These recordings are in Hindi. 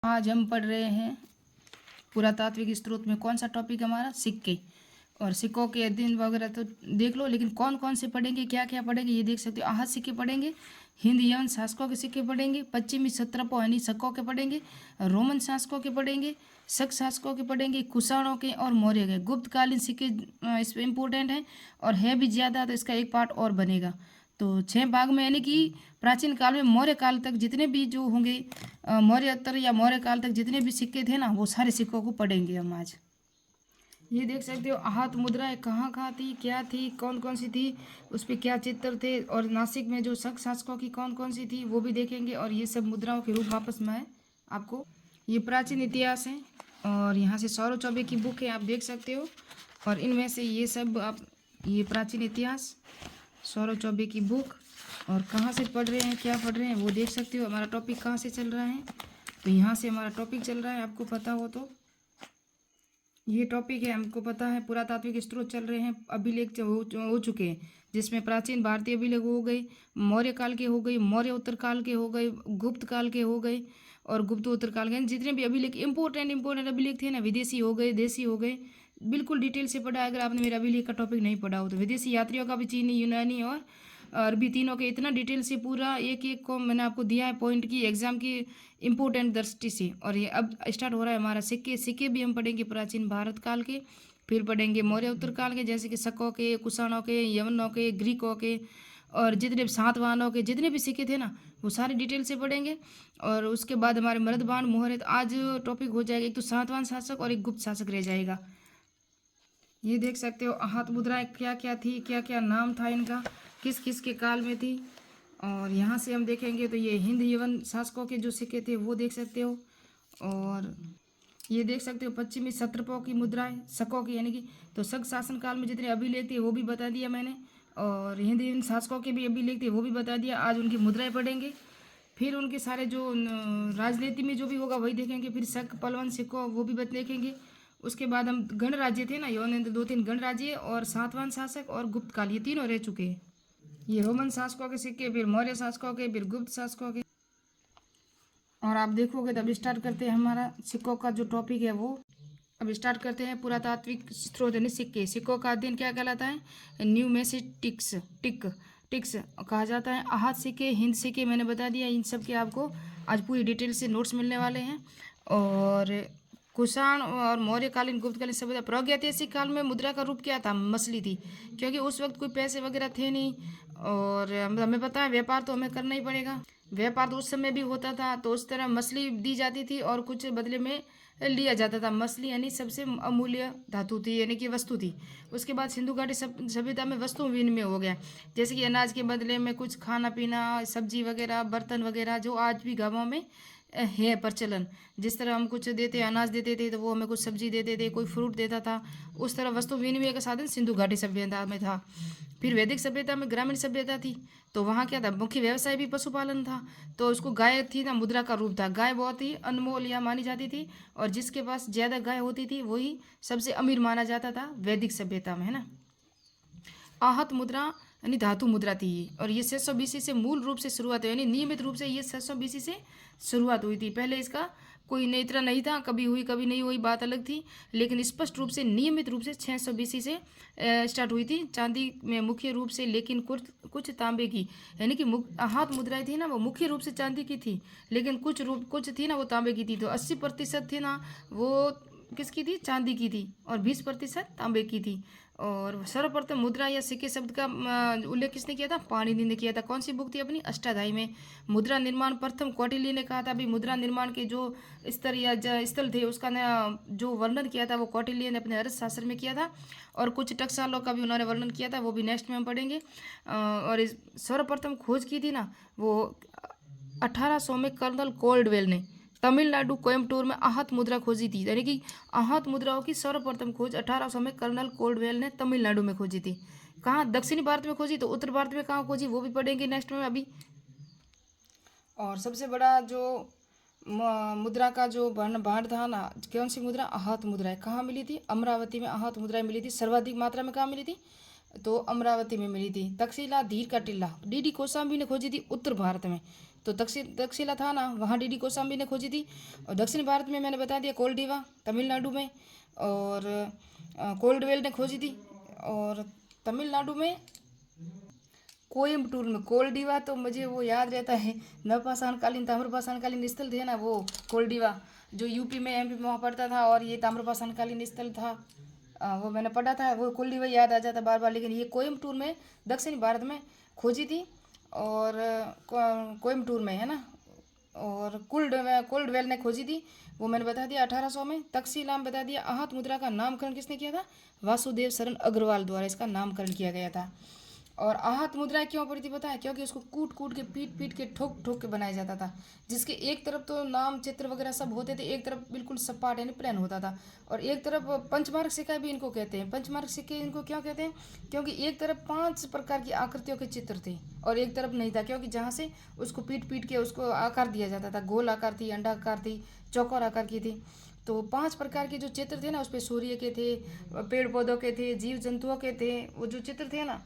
आज हम पढ़ रहे हैं पुरातात्विक स्रोत में कौन सा टॉपिक हमारा, सिक्के। और सिक्कों के अध्ययन वगैरह तो देख लो, लेकिन कौन कौन से पढ़ेंगे, क्या क्या पढ़ेंगे ये देख सकते हो। आहत सिक्के पढ़ेंगे, हिंद यवन शासकों के सिक्के पढ़ेंगे, पश्चिमी सत्रपों यानी शकों के पढ़ेंगे, रोमन शासकों के पढ़ेंगे, शक शासकों के पढ़ेंगे, कुषाणों के और मौर्य के। गुप्तकालीन सिक्के इस इम्पोर्टेंट हैं और है भी ज़्यादा, तो इसका एक पार्ट और बनेगा। तो 6 भाग में, यानी कि प्राचीन काल में मौर्य काल तक जितने भी जो होंगे, मौर्योत्तर या मौर्य काल तक जितने भी सिक्के थे ना, वो सारे सिक्कों को पढ़ेंगे हम आज। ये देख सकते हो आहत मुद्राएं कहाँ कहाँ थी, क्या थी, कौन कौन सी थी, उस पर क्या चित्र थे, और नासिक में जो शक शासकों की कौन कौन सी थी वो भी देखेंगे। और ये सब मुद्राओं के रूप वापस में है आपको। ये प्राचीन इतिहास है और यहाँ से सौरव चौबे की बुक है, आप देख सकते हो। और इनमें से ये सब आप, ये प्राचीन इतिहास, सौरव चौबे की बुक, और कहाँ से पढ़ रहे हैं, क्या पढ़ रहे हैं वो देख सकते हो। हमारा टॉपिक कहाँ से चल रहा है, तो यहाँ से हमारा टॉपिक चल रहा है, आपको पता हो तो। ये टॉपिक है, हमको पता है, पुरातात्विक स्रोत चल रहे हैं, अभिलेख हो चुके हैं, जिसमें प्राचीन भारतीय अभिलेख हो गए, मौर्य काल के हो गए, मौर्य उत्तर काल के हो गए, गुप्त काल के हो गए, और गुप्त उत्तर काल के जितने भी अभिलेख इंपोर्टेंट अभिलेख थे ना, विदेशी हो गए, देसी हो गए, बिल्कुल डिटेल से पढ़ा। अगर आपने मेरा अभिलेख का टॉपिक नहीं पढ़ा हो तो विदेशी यात्रियों का भी, चीनी, यूनानी और अरबी, तीनों के इतना डिटेल से पूरा एक एक को मैंने आपको दिया है पॉइंट की, एग्जाम की इम्पोर्टेंट दृष्टि से। और ये अब स्टार्ट हो रहा है हमारा सिक्के। सिक्के भी हम पढ़ेंगे प्राचीन भारत काल के, फिर पढ़ेंगे मौर्य उत्तर काल के, जैसे कि शकों के, कुषाणों के, यवनों के, ग्रीकों के, और जितने भी सातवाहनों के जितने भी सिक्के थे ना, वो सारे डिटेल से पढ़ेंगे। और उसके बाद हमारे मृदबान, मुहूर्त, आज टॉपिक हो जाएगा। एक तो सातवाहन शासक और एक गुप्त शासक रह जाएगा। ये देख सकते हो आहत मुद्राएं क्या क्या थी, क्या क्या नाम था इनका, किस किस के काल में थी। और यहाँ से हम देखेंगे तो ये हिंद यवन शासकों के जो सिक्के थे वो देख सकते हो। और ये देख सकते हो पश्चिमी सत्रपों की मुद्राएं, शकों की, यानी कि तो शक शासन काल में जितने अभिलेख थे वो भी बता दिया मैंने, और हिंद यवन शासकों के भी अभिलेख थे वो भी बता दिया। आज उनकी मुद्राएं पढ़ेंगे, फिर उनके सारे जो राजनीति में जो भी होगा वही देखेंगे, फिर शक, पलवन, सिक्कों वो भी देखेंगे। उसके बाद हम गणराज्य थे ना, यौनेन्द्र 2-3 गणराज्य और सातवाहन शासक और गुप्त काल, ये तीनों रह चुके हैं। ये रोमन शासकों के सिक्के, फिर मौर्य शासकों के, फिर गुप्त शासकों के। और आप देखोगे तो अब स्टार्ट करते हैं हमारा सिक्कों का जो टॉपिक है वो। अब स्टार्ट करते हैं पुरातात्विक स्रोत यानी सिक्के। सिक्कों का अध्ययन क्या कहलाता है, न्यूमेसिटिक्स, टिक्स कहा जाता है। आहत सिक्के, हिंद सिक्के मैंने बता दिया, इन सब के आपको आज पूरी डिटेल से नोट्स मिलने वाले हैं। और कुषाण और मौर्यकालीन, गुप्तकालीन सभ्यता। प्रागैतिहासिक काल में मुद्रा का रूप क्या था, मछली थी, क्योंकि उस वक्त कोई पैसे वगैरह थे नहीं। और हमें पता है व्यापार तो हमें करना ही पड़ेगा, व्यापार तो उस समय भी होता था, तो उस तरह मछली दी जाती थी और कुछ बदले में लिया जाता था। मछली यानी सबसे अमूल्य धातु थी, यानी कि वस्तु थी। उसके बाद सिंधु घाटी सभ्यता में वस्तु विनिमय हो गया, जैसे कि अनाज के बदले में कुछ खाना पीना, सब्जी वगैरह, बर्तन वगैरह, जो आज भी गाँवों में है प्रचलन। जिस तरह हम कुछ देते, अनाज देते थे तो वो हमें कुछ सब्जी देते थे, कोई फ्रूट देता था, उस तरह वस्तु विनिमय का साधन सिंधु घाटी सभ्यता में था। फिर वैदिक सभ्यता में ग्रामीण सभ्यता थी, तो वहाँ क्या था, मुख्य व्यवसाय भी पशुपालन था, तो उसको गाय थी ना, मुद्रा का रूप था। गाय बहुत ही अनमोल या मानी जाती थी, और जिसके पास ज़्यादा गाय होती थी वही सबसे अमीर माना जाता था वैदिक सभ्यता में, है ना। आहत मुद्रा यानी धातु मुद्रा थी ये, और ये 600 BC से मूल रूप से शुरुआत हुई, यानी नियमित रूप से ये 600 BC से शुरुआत हुई थी। पहले इसका कोई नेत्रा नहीं था, कभी हुई कभी नहीं हुई बात अलग थी, लेकिन स्पष्ट रूप से नियमित रूप से 600 BC से स्टार्ट हुई थी, चांदी में मुख्य रूप से, लेकिन कुछ तांबे की, यानी कि आहत मुद्राएं थी ना, वो मुख्य रूप से चांदी की थी, लेकिन कुछ थी ना वो तांबे की थी। तो 80% थी ना वो किसकी थी, चांदी की थी, और 20% तांबे की थी। और सर्वप्रथम मुद्रा या सिक्के शब्द का उल्लेख किसने किया था, पाणिनि ने किया था। कौन सी बुक थी अपनी, अष्टाध्यायी में। मुद्रा निर्माण प्रथम कौटिल्य ने कहा था, अभी मुद्रा निर्माण के जो स्तर या स्थल थे उसका जो वर्णन किया था वो कौटिल्य ने अपने अर्थशास्त्र में किया था। और कुछ टकसालों का भी उन्होंने वर्णन किया था, वो भी नेक्स्ट में हम पढ़ेंगे। और सर्वप्रथम खोज की थी ना वो 1800 में कर्नल कोल्डवेल ने तमिलनाडु कोयम्बटूर में आहत मुद्रा खोजी थी, यानी कि आहत मुद्राओं की सर्वप्रथम खोज 1800 में कर्नल कोल्डवेल ने तमिलनाडु में खोजी थी। कहाँ, दक्षिणी भारत में खोजी, तो उत्तर भारत में कहाँ खोजी वो भी पढ़ेंगे नेक्स्ट में अभी। और सबसे बड़ा जो मुद्रा का जो भांड था ना, कौन सी मुद्रा, आहत मुद्राएं कहाँ मिली थी, अमरावती में आहत मुद्राएं मिली थी। सर्वाधिक मात्रा में कहाँ मिली थी, तो अमरावती में मिली थी। तक्षशिला, धीर का टिल्ला, DD कोसांबी ने खोजी थी उत्तर भारत में। तो तक्षशिला था ना, वहाँ डीडी कोशाम्बी ने खोजी थी। और दक्षिण भारत में मैंने बता दिया कोलडीवा तमिलनाडु में, और कोल्डवेल ने खोजी थी। और तमिलनाडु में कोयम्बटूर में कोलडीवा, तो मुझे वो याद रहता है, नवपाषाणकालीन ताम्रपाषाणकालीन स्थल थे ना वो कोलडीवा, जो यूपी में एमपी में वहाँ पड़ता था, और ये ताम्रपाषाणकालीन स्थल था, वो मैंने पढ़ा था, वो कोलडीवा याद आ जाता बार बार। लेकिन ये कोयम्बटूर में दक्षिण भारत में खोजी थी, और कोयम्बटूर में है ना। और कोल्डवेल ने खोजी थी, वो मैंने बता दिया 1800 में। तक्षशिला में बता दिया। आहत मुद्रा का नामकरण किसने किया था? वासुदेव शरण अग्रवाल द्वारा इसका नामकरण किया गया था। और आहत मुद्रा क्यों पड़ी थी पता है? क्योंकि उसको कूट कूट के पीट पीट के ठोक ठोक के बनाया जाता था, जिसके एक तरफ तो नाम चित्र वगैरह सब होते थे, एक तरफ बिल्कुल सपाट यानी प्लेन होता था, और एक तरफ पंचमार्क सिक्का भी इनको कहते हैं। पंचमार्क सिक्के इनको क्यों कहते हैं? क्योंकि एक तरफ 5 प्रकार की आकृतियों के चित्र थे और एक तरफ नहीं था, क्योंकि जहाँ से उसको पीट पीट के उसको आकार दिया जाता था। गोल आकार थी, अंडाकार थी, चौकोर आकार की थी। तो 5 प्रकार के जो चित्र थे ना, उस पर सूर्य के थे, पेड़ पौधों के थे, जीव जंतुओं के थे, वो जो चित्र थे ना,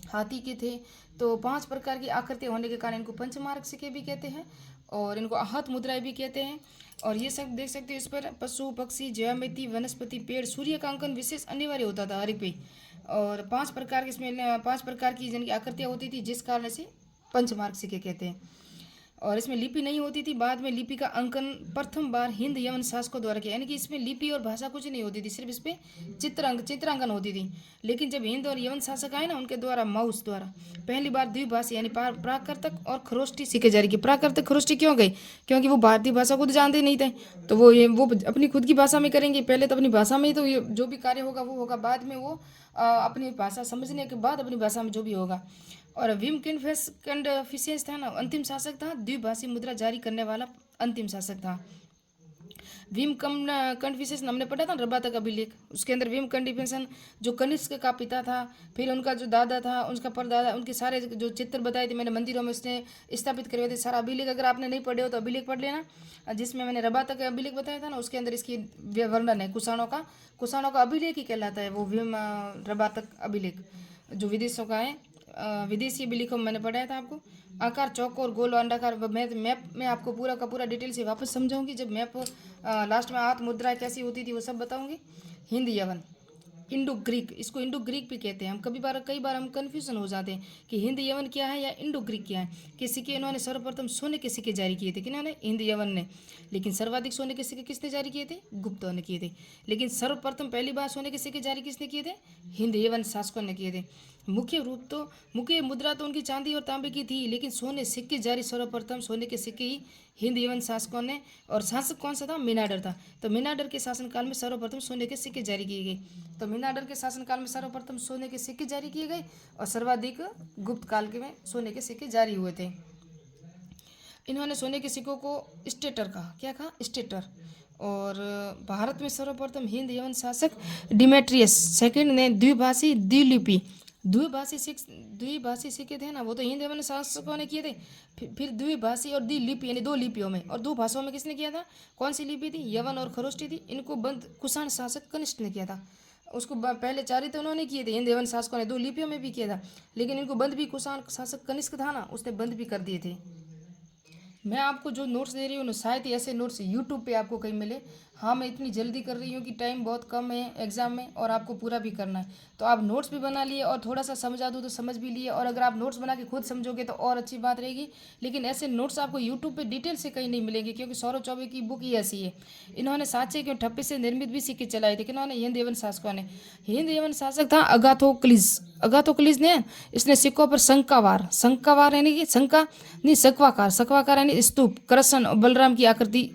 हाथी के थे। तो 5 प्रकार की आकृति होने के कारण इनको पंचमार्क सिक्के भी कहते हैं, और इनको आहत मुद्राएं भी कहते हैं। और ये सब देख सकते हो, इस पर पशु पक्षी ज्यामिति वनस्पति पेड़ सूर्य का अंकन विशेष अनिवार्य होता था हर एक पे। और 5 प्रकार के इसमें 5 प्रकार की जिनकी आकृतियाँ होती थी, जिस कारण से पंचमार्क सिक्के कहते हैं। और इसमें लिपि नहीं होती थी। बाद में लिपि का अंकन प्रथम बार हिंद यवन शासकों द्वारा किया, यानी कि इसमें लिपि और भाषा कुछ नहीं होती थी, सिर्फ इस पर चित्रांकन होती थी। लेकिन जब हिंद और यवन शासक आए ना, उनके द्वारा माउस द्वारा पहली बार द्विभाषी यानी प्राकृतक और खरोष्टी सिक्के जारी किए। प्राकृतक खरोष्टी क्यों गई? क्योंकि वो भारतीय भाषा खुद जानते नहीं थे, तो वो अपनी खुद की भाषा में करेंगे। पहले तो अपनी भाषा में ही तो ये जो भी कार्य होगा वो होगा, बाद में वो अपनी भाषा समझने के बाद अपनी भाषा में जो भी होगा। और भीम कंडफिशियस था ना, अंतिम शासक था, द्विभाषी मुद्रा जारी करने वाला अंतिम शासक था। भीम कंडफिशियस हमने पढ़ा था रबातक अभिलेख, उसके अंदर भीम कंडफिशियस जो कनिष्क का पिता था, फिर उनका जो दादा था, उसका परदादा, उनके सारे जो चित्र बताए थे मैंने मंदिरों में उसने स्थापित करवाए थे। सारा अभिलेख अगर आपने नहीं पढ़े हो तो अभिलेख पढ़ लेना, जिसमें मैंने रबातक अभिलेख बताया था ना, उसके अंदर इसकी वर्णन है। कुषाणों का अभिलेख ही कहलाता है वो भीम रबातक अभिलेख, जो विदेशों का है। विदेशी अभिलेखों में मैंने पढ़ाया था आपको। आकार चौकोर गोल अंडाकार। मैप में आपको पूरा का पूरा डिटेल से वापस समझाऊंगी, जब मैप लास्ट में हाथ मुद्राएं कैसी होती थी वो सब बताऊंगी। हिंद यवन इंडो ग्रीक, इसको इंडो ग्रीक भी कहते हैं। हम कई बार हम कन्फ्यूजन हो जाते हैं कि हिंद यवन क्या है या इंडो ग्रीक क्या है। कि सिक्के इन्होंने सर्वप्रथम सोने के सिक्के जारी किए थे, किन्होंने? हिंद यवन ने। लेकिन सर्वाधिक सोने के सिक्के किसने जारी किए थे? गुप्तों ने किए थे। लेकिन सर्वप्रथम पहली बार सोने के सिक्के जारी किसने किए थे? हिंद यवन शासकों ने किए थे। मुख्य मुद्रा तो उनकी चांदी और तांबे की थी, लेकिन सोने सिक्के जारी सर्वप्रथम सोने के सिक्के ही हिंद यवन शासकों ने। और शासक कौन सा था? मिनाडर था। तो मिनाडर के शासनकाल में सर्वप्रथम सोने के सिक्के जारी किए गए। तो मिनाडर के शासनकाल में सर्वप्रथम सोने के सिक्के जारी किए गए, और सर्वाधिक गुप्त काल के में सोने के सिक्के जारी हुए थे। इन्होंने सोने के सिक्कों को स्टेटर कहा। क्या कहा? स्टेटर। और भारत में सर्वप्रथम हिंद यवन शासक डिमेट्रियस सेकंड ने द्विभाषी सिक्के थे ना, वो तो हिंद यवन शासकों ने किए थे। फिर द्विभाषी और द्विलिपि यानी 2 लिपियों में, और 2 भाषाओं में किसने किया था? कौन सी लिपि थी? यवन और खरोष्टी थी। इनको बंद कुषाण शासक कनिष्क ने किया था। उसको पहले जारी तो उन्होंने किए थे, हिंद यवन शासकों ने 2 लिपियों में भी किया था, लेकिन इनको बंद भी कुषाण शासक कनिष्क था ना, उसने बंद भी कर दिए थे। मैं आपको जो नोट्स दे रही हूँ ना, शायद ऐसे नोट्स यूट्यूब पे आपको कहीं मिले। हाँ, मैं इतनी जल्दी कर रही हूँ कि टाइम बहुत कम है एग्ज़ाम में, और आपको पूरा भी करना है। तो आप नोट्स भी बना लिए, और थोड़ा सा समझा दूँ तो समझ भी लिए, और अगर आप नोट्स बना के खुद समझोगे तो और अच्छी बात रहेगी। लेकिन ऐसे नोट्स आपको यूट्यूब पे डिटेल से कहीं नहीं मिलेंगे, क्योंकि सौरभ चौबे की बुक ही ऐसी है। इन्होंने साँचे के ठप्पे से निर्मित भी सिक्के चलाए थे। किन्होंने? हिंद यवन शासकों ने। हिंद यवन शासक था अगाथोक्लिस ने। इसने सिक्कों पर शंकावार यानी कि शंका नहीं, सकवाकार यानी स्तूप, कृष्ण और बलराम की आकृति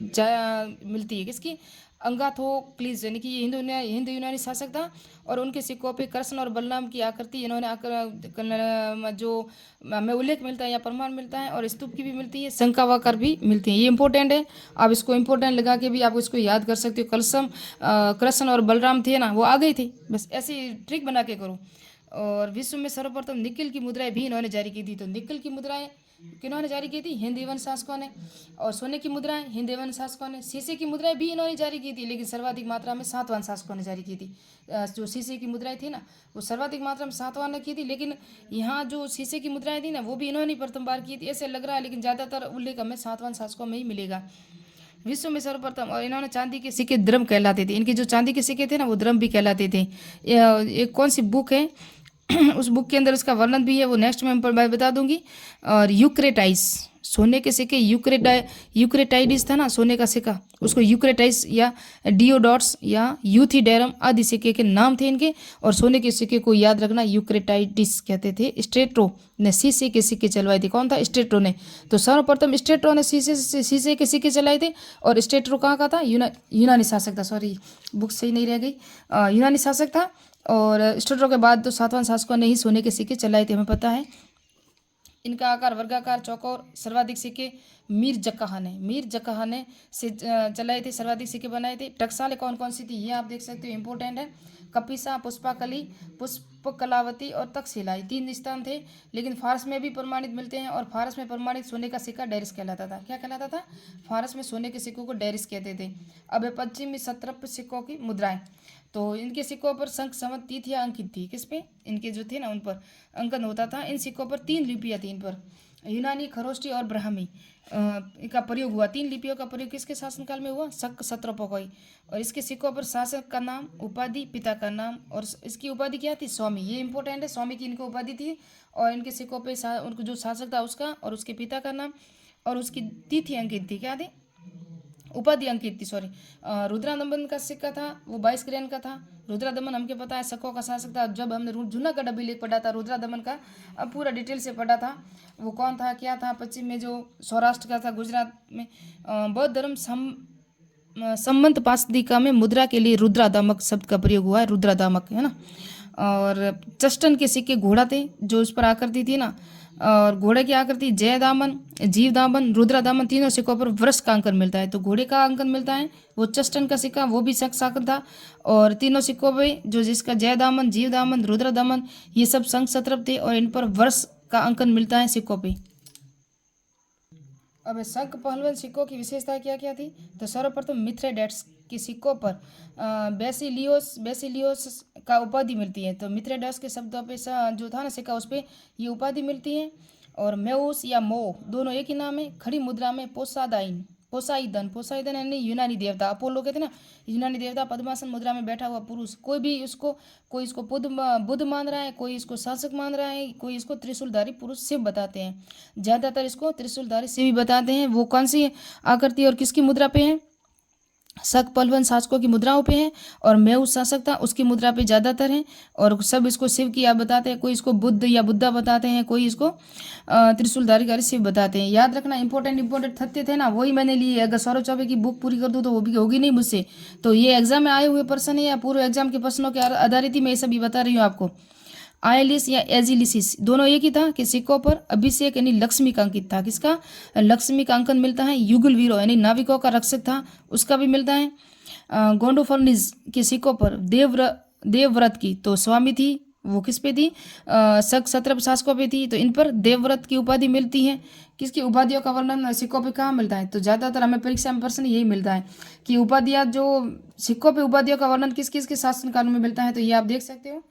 मिलती है। किसकी? अंगाथोक्लिस, यानी कि ये हिंदू यूनानी शासक था, और उनके सिक्कों पे कृष्ण और बलराम की आकृति इन्होंने जो में उल्लेख मिलता है या प्रमाण मिलता है, और स्तूप की भी मिलती है, शंकावाकार भी मिलती है। ये इंपॉर्टेंट है, आप इसको इंपॉर्टेंट लगा के भी आप इसको याद कर सकते हो। कृष्ण और बलराम थे ना, वो आ गए थे, बस ऐसी ट्रिक बना के करो। और विश्व में सर्वप्रथम निकिल की मुद्राएं भी इन्होंने जारी की थी। तो निकिल की मुद्राएं किन्होंने जारी की थी? हिंद एवं शासकों ने। और सोने की मुद्राएं हिंद एवं शासकों ने। शीशे की मुद्राएं भी इन्होंने जारी की थी, लेकिन सर्वाधिक मात्रा में सातवाहन शासकों ने जारी की थी। जो शीशे की मुद्राएं थी ना, वो सर्वाधिक मात्रा में सातवाहन ने की थी, लेकिन यहाँ जो शीशे की मुद्राएं थी ना, वो भी इन्होंने प्रथम बार की थी ऐसे लग रहा है, लेकिन ज़्यादातर उल्लेख हमें सातवाहन शासकों में ही मिलेगा। विश्व में सर्वप्रथम, और इन्होंने चांदी के सिक्के द्रम कहलाते थे। इनके जो चांदी के सिक्के थे ना, वो द्रम भी कहलाते थे। एक कौन सी बुक है उस बुक के अंदर उसका वर्णन भी है, वो नेक्स्ट में मैं बता दूंगी। और यूक्रेटाइस, सोने के सिक्के, यूक्रेटाइडिस था ना सोने का सिक्का, उसको यूक्रेटाइस या डियोडोट्स या यूथिडेरम आदि सिक्के के नाम थे इनके। और सोने के सिक्के को याद रखना यूक्रेटाइडिस कहते थे। स्ट्रेटो ने शीशे के सिक्के चलवाए थे। कौन था? स्ट्रेटो ने। तो सर्वप्रथम स्ट्रेटो ने शीशे के सिक्के चलाए थे। और स्ट्रेटो कहाँ का था? यूनानी शासक था। सॉरी, बुक सही नहीं रह गई। यूनानी शासक था। और स्ट्रेटो के बाद तो सातवां शासकों ने ही सोने के सिक्के चलाए थे, हमें पता है। इनका आकार वर्गाकार चौकोर। सर्वाधिक सिक्के मीर जक्काह ने से चलाए थे, सर्वाधिक सिक्के बनाए थे। टकसालें कौन कौन सी थी ये आप देख सकते हो, इंपॉर्टेंट है। कपिसा, पुष्पाकली, पुष्पकलावती और तक्षशिला, 3 स्थान थे। लेकिन फारस में भी प्रमाणित मिलते हैं, और फारस में प्रमाणित सोने का सिक्का डेरिस कहलाता था। क्या कहलाता था? फारस में सोने के सिक्कों को डेरिस कहते थे। अब पश्चिमी सत्रप सिक्कों की मुद्राएं। तो इनके सिक्कों पर शंख, संवत, तिथियां अंकित थी। किस पे? इनके जो थे ना, उन पर अंकन होता था। इन सिक्कों पर 3 लिपियां थी। इन पर यूनानी, खरोष्टी और ब्राह्मी का प्रयोग हुआ। 3 लिपियों का प्रयोग किसके शासनकाल में हुआ? शक सत्रपों का ही। और इसके सिक्कों पर शासक का नाम, उपाधि, पिता का नाम, और इसकी उपाधि क्या थी? स्वामी। ये इंपॉर्टेंट है, स्वामी की इनको उपाधि थी। और इनके सिक्कों पे उनको जो शासक था उसका और उसके पिता का नाम और उसकी तिथि अंकित थी। क्या थी? उपाधि अंकित थी, सॉरी। रुद्रादमन का सिक्का था, वो 22 ग्रेन का था। रुद्रादमन हमके पता है शकों का शासक था। जब हमने जूनागढ़ अभिलेख पढ़ा था रुद्रादमन का, अब पूरा डिटेल से पढ़ा था। वो कौन था, क्या था? पश्चिम में जो सौराष्ट्र का था, गुजरात में। बौद्ध धर्म संबंध पासदिका में मुद्रा के लिए रुद्रादामक शब्द का प्रयोग हुआ है। रुद्रादामक है ना। और चष्टन के सिक्के घोड़ा थे, जो उस पर आकृति थी ना, और घोड़े की आकृति जय दामन, जीव दामन, रुद्रा दामन, तीनों सिक्कों पर वृष का अंकन मिलता है। तो घोड़े का अंकन मिलता है, वो चष्टन का सिक्का, वो भी शक शासन था। और तीनों सिक्कों पे जो जिसका जय दामन, जीव दामन, रुद्र दामन, ये सब शंख सत्रप थे, और इन पर वर्ष का अंकन मिलता है सिक्कों पे। अब शंख पहलवन सिक्कों की विशेषता क्या क्या थी? तो सर्वप्रथम मिथ्रेडेट्स के सिक्कों पर बेसिलियोस का उपाधि मिलती है। तो मिथ्रेडेट्स के शब्दों पे जो था ना सिक्का, उस पर ये उपाधि मिलती है। और मेउस या मो दोनों एक ही नाम है। खड़ी मुद्रा में पोसाइदन यानी यूनानी देवता, अपोलो कहते ना, यूनानी देवता पद्मासन मुद्रा में बैठा हुआ पुरुष। कोई इसको बुद्ध मान रहा है, कोई इसको शासक मान रहा है, कोई इसको त्रिशूलधारी पुरुष शिव बताते हैं। ज़्यादातर इसको त्रिशूलधारी शिव ही बताते हैं। वो कौन सी आकृति और किसकी मुद्रा पे है? शक पलवन शासकों की मुद्राओं पे है। और मेउस शासक था, उसकी मुद्रा पे ज़्यादातर है। और सब इसको शिव की आप बताते हैं। कोई इसको बुद्ध या बुद्धा बताते हैं, कोई इसको त्रिशूलधारी शिव बताते हैं। याद रखना, इंपॉर्टेंट तथ्य थे ना, वही मैंने लिए। अगर सौरभ चौबे की बुक पूरी कर दूँ तो वो भी होगी नहीं मुझसे। तो ये एग्जाम में आए हुए प्रश्न है या पूर्व एग्जाम के प्रश्नों के आधारित ही मैं ये सभी बता रही हूँ आपको। आयलिस या एजिलिसिस दोनों एक ही था कि सिक्कों पर अभिषेक यानी लक्ष्मी का अंकित था। किसका? लक्ष्मी का अंकन मिलता है। युगल वीरो यानी नाविकों का रक्षक था, उसका भी मिलता है। गोंडोफर्निज के सिक्कों पर देवव्रत की तो स्वामी थी, वो किस पे थी? शक सत्रप शासकों पे थी। तो इन पर देवव्रत की उपाधि मिलती है। किसकी उपाधियों का वर्णन सिक्कों पे कहाँ मिलता है? तो ज़्यादातर हमें परीक्षा में प्रश्न यही मिलता है कि उपाधियाँ जो सिक्कों पे उपाधियों का वर्णन किस किस के शासनकाल में मिलता है। तो ये आप देख सकते हो।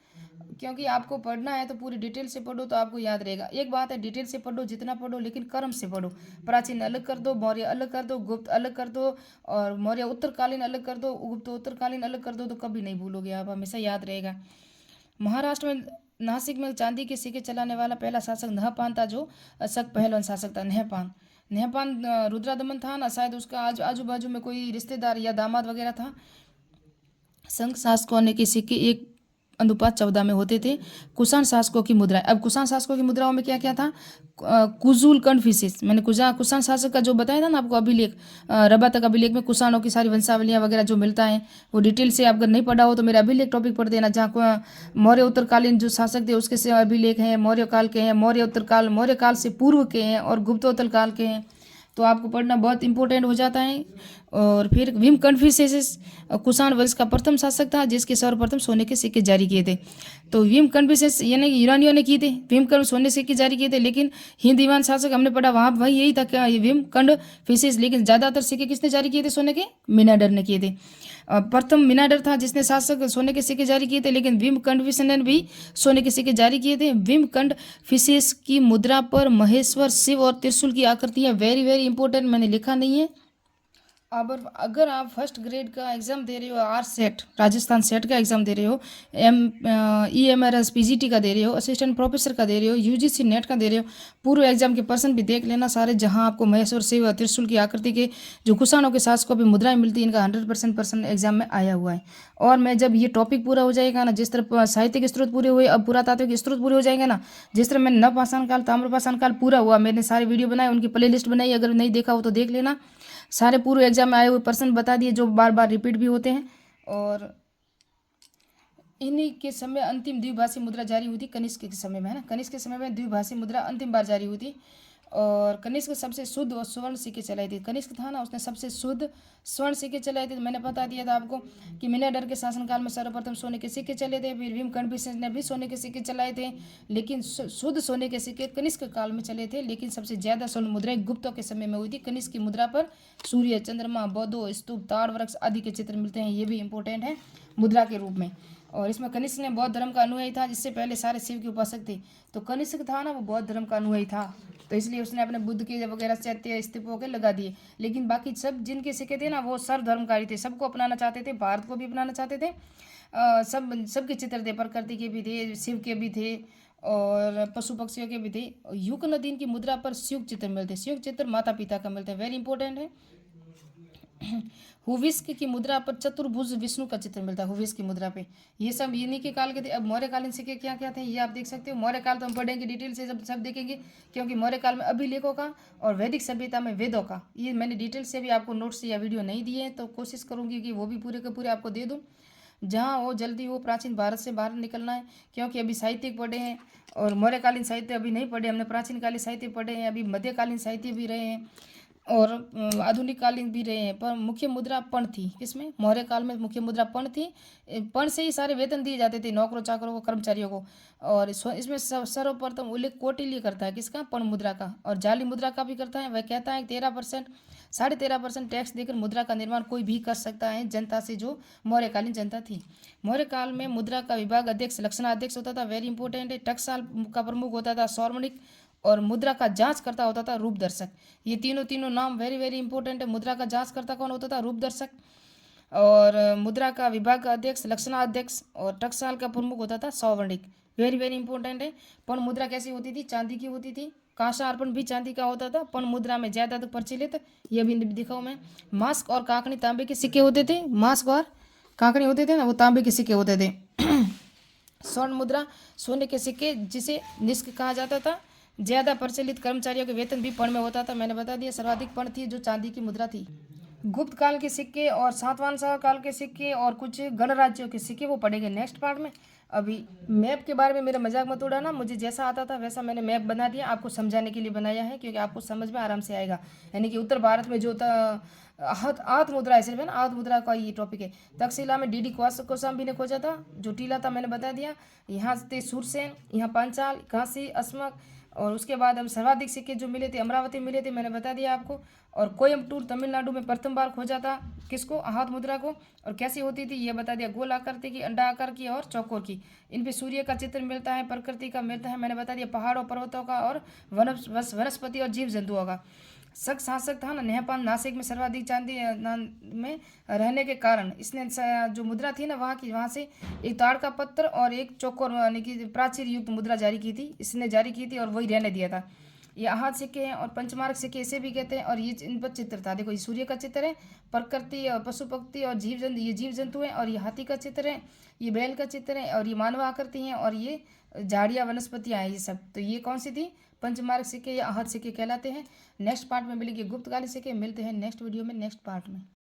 क्योंकि आपको पढ़ना है तो पूरी डिटेल से पढ़ो तो आपको याद रहेगा। एक बात है, डिटेल से पढ़ो जितना पढ़ो, लेकिन क्रम से पढ़ो। प्राचीन अलग कर दो, मौर्य अलग कर दो, गुप्त अलग कर दो, और मौर्य उत्तरकालीन अलग कर दो, गुप्त उत्तरकालीन अलग कर दो, तो कभी नहीं भूलोगे आप, हमेशा याद रहेगा। महाराष्ट्र में नासिक में चांदी के सिक्के चलाने वाला पहला शासक नहपान था, जो शक पहलवान शासक था। नहपान रुद्रादमन था ना, शायद उसका आजू बाजू में कोई रिश्तेदार या दामाद वगैरह था। संघ शासकों ने के सिक्के 1:14 में होते थे। कुषाण शासकों की मुद्रा। अब कुषाण शासकों की मुद्राओं में क्या क्या था? कुजुल कन्फ्यूसिस, मैंने कुषाण शासक का जो बताया था ना आपको अभिलेख, रबा तक अभिलेख में कुषाणों की सारी वंशावलियाँ वगैरह जो मिलता है, वो डिटेल से अगर नहीं पढ़ा हो तो मेरा अभिलेख टॉपिक पढ़ देना, जहाँ मौर्य उत्तरकालीन जो शासक थे उसके से अभिलेख हैं, मौर्य काल के हैं, मौर्य काल से पूर्व के हैं, और गुप्तोत्तर काल के हैं। तो आपको पढ़ना बहुत इंपॉर्टेंट हो जाता है। और फिर भीम कन्फ्यूशियस कुषाण वंश का प्रथम शासक था जिसके सर्वप्रथम सोने के सिक्के जारी किए थे। तो भीम कन्फ्यूशियस यानी यूनानियों ने किए थे, भीम सोने सिक्के जारी किए थे, लेकिन हिंद ईरान शासक हमने पढ़ा वहाँ वही यही था क्या, भीम कन्फ्यूशियस। लेकिन ज़्यादातर सिक्के किसने जारी किए थे सोने के? मिनाडर ने किए थे। प्रथम मिनाडर था जिसने शासक सोने के सिक्के जारी किए थे, लेकिन भीम कन्फ्यूशियस ने भी सोने के सिक्के जारी किए थे। भीम कन्फ्यूशियस की मुद्रा पर महेश्वर, शिव और त्रिशूल की आकृतियाँ वेरी वेरी इंपॉर्टेंट, मैंने लिखा नहीं है। अब अगर आप फर्स्ट ग्रेड का एग्ज़ाम दे रहे हो, आर सेट राजस्थान सेट का एग्ज़ाम दे रहे हो, EMRS PGT का दे रहे हो, असिस्टेंट प्रोफेसर का दे रहे हो, UGC नेट का दे रहे हो, पूरे एग्जाम के पर्सन भी देख लेना सारे, जहां आपको महेश्वर, शिव, त्रिशूल की आकृति के जो कुषाणों के शासकों भी मुद्राएं मिलती है, इनका 100% एग्जाम में आया हुआ है। और मैं जब ये टॉपिक पूरा हो जाएगा ना, जिस तरह साहित्यिक स्रोत पूरे हुए, अब पुरातात्विक स्रोत पूरे हो जाएंगे ना, जिस तरह मैंने नवपाषाण काल, ताम्रपाषाण काल पूरा हुआ, मैंने सारे वीडियो बनाए, उनकी प्ले लिस्ट बनाई, अगर नहीं देखा हो तो देख लेना। सारे पूरे एग्जाम में आए हुए पर्सन बता दिए जो बार बार रिपीट भी होते हैं। और इन्हीं के समय अंतिम द्विभाषी मुद्रा जारी हुई थी कनिष्क के समय में, है ना। कनिष्क के समय में द्विभाषी मुद्रा अंतिम बार जारी हुई थी। और कनिष्क सबसे शुद्ध और स्वर्ण सिक्के चलाई थी। कनिष्क था ना, उसने सबसे शुद्ध स्वर्ण सिक्के चलाए थे। मैंने बता दिया था आपको कि मिनाडर के शासनकाल में सर्वप्रथम सोने के सिक्के चले थे, फिर भीम कन्फ्यूशियस ने भी सोने के सिक्के चलाए थे, लेकिन शुद्ध सोने के सिक्के कनिष्क काल में चले थे। लेकिन सबसे ज्यादा स्वर्ण मुद्राएं गुप्तों के समय में हुई थी। कनिष्क की मुद्रा पर सूर्य, चंद्रमा, बौद्धों, स्तूप, ताड़ वृक्ष आदि के चित्र मिलते हैं, ये भी इंपॉर्टेंट है मुद्रा के रूप में। और इसमें कनिष्क ने बौद्ध धर्म का अनुयायी था, जिससे पहले सारे शिव के उपासक थे। तो कनिष्क था ना, वो बौद्ध धर्म का अनुयायी था, तो इसलिए उसने अपने बुद्ध के वगैरह चैत्य स्तूपों के लगा दिए। लेकिन बाकी सब जिनके सिक्के थे ना, वो सर्वधर्मकारी थे, सबको अपनाना चाहते थे, भारत को भी अपनाना चाहते थे। सबके चित्र थे, प्रकृति के भी थे, शिव के भी थे, और पशु पक्षियों के भी थे। युग नदीन की मुद्रा पर शिव चित्र मिलते हैं, शिव चित्र माता पिता का मिलते हैं, वेरी इंपॉर्टेंट है। हुविस्क की मुद्रा पर चतुर्भुज विष्णु का चित्र मिलता है, हुविस्क की मुद्रा पे। ये सब इन्हीं के काल के थे। अब मौर्यकालीन सिक्के क्या क्या थे ये आप देख सकते हो। मौर्य काल तो हम पढ़ेंगे डिटेल से, सब देखेंगे, क्योंकि मौर्य काल में अभिलेखों का और वैदिक सभ्यता में वेदों का, ये मैंने डिटेल से भी आपको नोट्स या वीडियो नहीं दिए हैं, तो कोशिश करूंगी कि वो भी पूरे के पूरे आपको दे दूँ, जहाँ वो जल्दी वो प्राचीन भारत से बाहर निकलना है। क्योंकि अभी साहित्यिक पढ़े हैं और मौर्यकालीन साहित्य अभी नहीं पढ़े हमने, प्राचीन कालीन साहित्य पढ़े हैं, अभी मध्यकालीन साहित्य भी रहे हैं और आधुनिक कालीन भी रहे हैं। पर मुख्य मुद्रा पण थी, किसमें? मौर्य काल में मुख्य मुद्रा पण थी। पण से ही सारे वेतन दिए जाते थे नौकरों चाकरों को, कर्मचारियों को। और इसमें सर्वप्रथम उल्लेख कौटिल्य करता है, किसका? पण मुद्रा का। और जाली मुद्रा का भी करता है। वह कहता है 13%, 13.5% टैक्स देकर मुद्रा का निर्माण कोई भी कर सकता है जनता से, जो मौर्यकालीन जनता थी। मौर्य काल में मुद्रा का विभाग अध्यक्ष लक्षणाध्यक्ष होता था, वेरी इंपॉर्टेंट है। टकसाल का प्रमुख होता था सौवर्णिक, और मुद्रा का जांच करता होता था रूपदर्शक। ये तीनों नाम वेरी वेरी इंपॉर्टेंट है। मुद्रा का जांच करता कौन होता था? रूपदर्शक। और मुद्रा का विभाग का अध्यक्ष लक्षणाध्यक्ष, और टकसाल का प्रमुख होता था सौवर्णिक, वेरी वेरी इंपॉर्टेंट है। पण मुद्रा कैसी होती थी? चांदी की होती थी। कांसा अर्पण भी चांदी का होता था। पण मुद्रा में ज्यादा प्रचलित, ये भी दिखाऊं मैं। मास्क और काकनी तांबे के सिक्के होते थे। मास्क और काकनी होते थे ना, वो तांबे के सिक्के होते थे। स्वर्ण मुद्रा सोने के सिक्के, जिसे निष्क कहा जाता था। ज्यादा प्रचलित कर्मचारियों के वेतन भी पण में होता था, मैंने बता दिया। सर्वाधिक पण थी जो चांदी की मुद्रा थी। गुप्त काल के सिक्के और सातवाहन काल के सिक्के और कुछ गणराज्यों के सिक्के वो पढ़ेंगे नेक्स्ट पार्ट में। अभी मैप के बारे में मेरा मजाक मत उड़ाना, मुझे जैसा आता था वैसा मैंने मैप बना दिया, आपको समझाने के लिए बनाया है, क्योंकि आपको समझ में आराम से आएगा। यानी कि उत्तर भारत में जो था आठ मुद्रा है सिर्फ, है ना, आठ मुद्रा का ये टॉपिक है। तक्षशिला में DD कोसाम्बी ने खोजा था, जो टीला था मैंने बता दिया। यहाँ थे सूरसेन, यहाँ पांचाल, काशी, अस्मक। और उसके बाद हम सर्वाधिक सिक्के जो मिले थे अमरावती मिले थे, मैंने बता दिया आपको। और कोयम्बटूर तमिलनाडु में प्रथम बार खोजा था, किसको? आहत मुद्रा को। और कैसी होती थी ये बता दिया, गोल आकृति की, अंडा आकार की और चौकोर की। इन पे सूर्य का चित्र मिलता है, प्रकृति का मिलता है, मैंने बता दिया, पहाड़ों पर्वतों का और वनस्पति और जीव जंतुओं का। शक शासक था ना नेपाल, नासिक में सर्वाधिक चांदी में रहने के कारण इसने जो मुद्रा थी ना वहाँ से एक ताड़ का पत्थर और एक चौकोर यानी कि प्राचीर युक्त मुद्रा जारी की थी, इसने जारी की थी और वही रहने दिया था। ये आहत सिक्के हैं और पंचमार्क सिक्के इसे भी कहते हैं। और ये इन पर चित्र था, देखो ये सूर्य का चित्र है, प्रकृति और पशु पक्षी और जीव जंतु, ये जीव जंतु है। और ये हाथी का चित्र है, ये बैल का चित्र है, और ये मानव आकृति है, और ये झाड़ियाँ वनस्पतियाँ हैं ये सब। तो ये कौन सी थी? पंचमार्क सिक्के या आहत सिक्के कहलाते हैं। नेक्स्ट पार्ट में मिलेंगे गुप्तकालीन सिक्के। मिलते हैं नेक्स्ट वीडियो में नेक्स्ट पार्ट में।